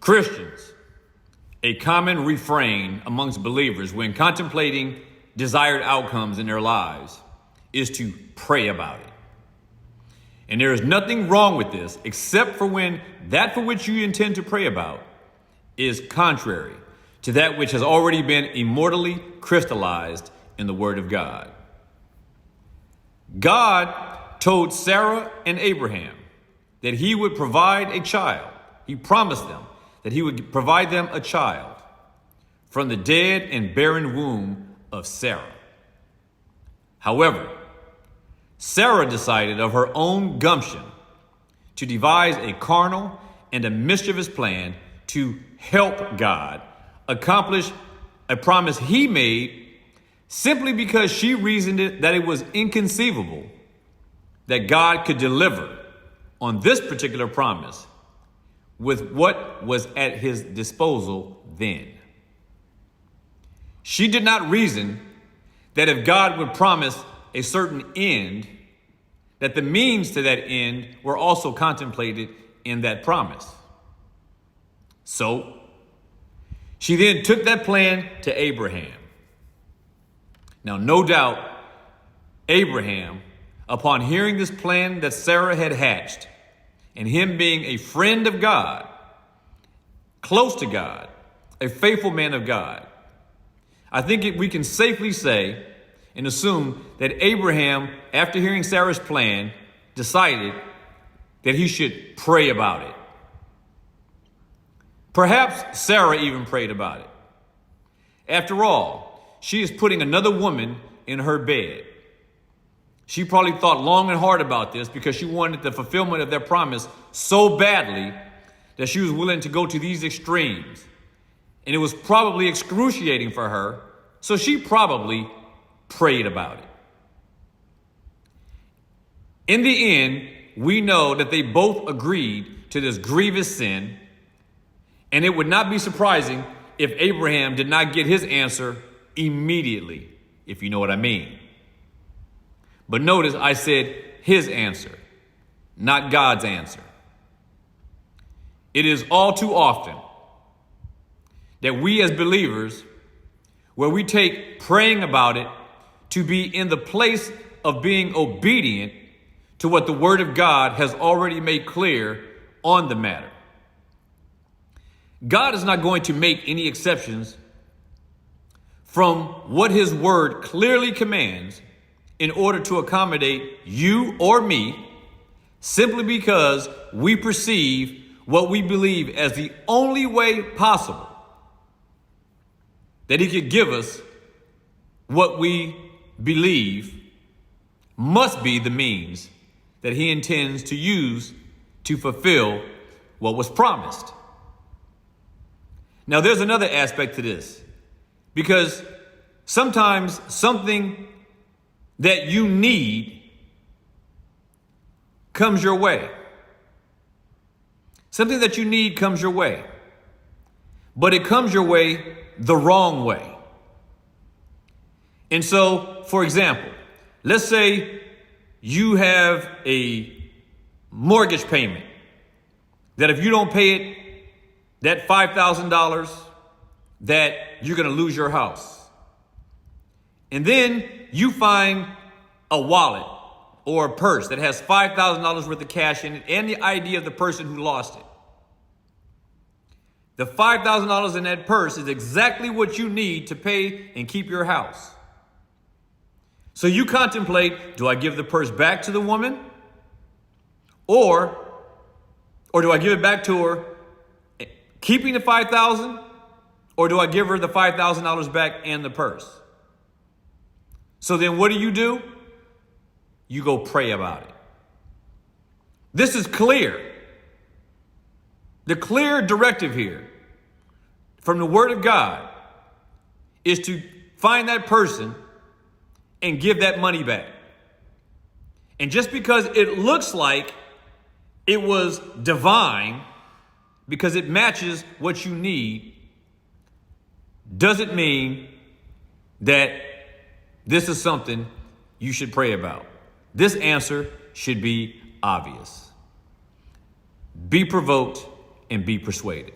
Christians, a common refrain amongst believers when contemplating desired outcomes in their lives is to pray about it. And there is nothing wrong with this except for when that for which you intend to pray about is contrary to that which has already been immortally crystallized in the Word of God. God told Sarah and Abraham that he would provide a child. He promised them that he would provide them a child from the dead and barren womb of Sarah. However, Sarah decided of her own gumption to devise a carnal and a mischievous plan to help God accomplish a promise he made simply because she reasoned that it was inconceivable that God could deliver on this particular promise with what was at his disposal then. She did not reason that if God would promise a certain end, that the means to that end were also contemplated in that promise. So, she then took that plan to Abraham. Now, no doubt, Abraham, upon hearing this plan that Sarah had hatched, and him being a friend of God, close to God, a faithful man of God, I think we can safely say and assume that Abraham, after hearing Sarah's plan, decided that he should pray about it. Perhaps Sarah even prayed about it. After all, she is putting another woman in her bed. She probably thought long and hard about this because she wanted the fulfillment of their promise so badly that she was willing to go to these extremes. And it was probably excruciating for her, so she probably prayed about it. In the end, we know that they both agreed to this grievous sin, and it would not be surprising if Abraham did not get his answer immediately, if you know what I mean. But notice I said his answer, not God's answer. It is all too often that we as believers, where we take praying about it to be in the place of being obedient to what the Word of God has already made clear on the matter. God is not going to make any exceptions from what his Word clearly commands in order to accommodate you or me, simply because we perceive what we believe as the only way possible that he could give us what we believe must be the means that he intends to use to fulfill what was promised. Now, there's another aspect to this, because sometimes something that you need comes your way. Something that you need comes your way, but it comes your way the wrong way. And so, for example, let's say you have a mortgage payment that if you don't pay it, that $5,000, that you're going to lose your house. And then you find a wallet or a purse that has $5,000 worth of cash in it and the ID of the person who lost it. The $5,000 in that purse is exactly what you need to pay and keep your house. So you contemplate, do I give the purse back to the woman? Or do I give it back to her, keeping the $5,000? Or do I give her the $5,000 back and the purse? So then what do? You go pray about it. This is clear. The clear directive here from the Word of God is to find that person and give that money back. And just because it looks like it was divine, because it matches what you need, doesn't mean that this is something you should pray about. This answer should be obvious. Be provoked and be persuaded.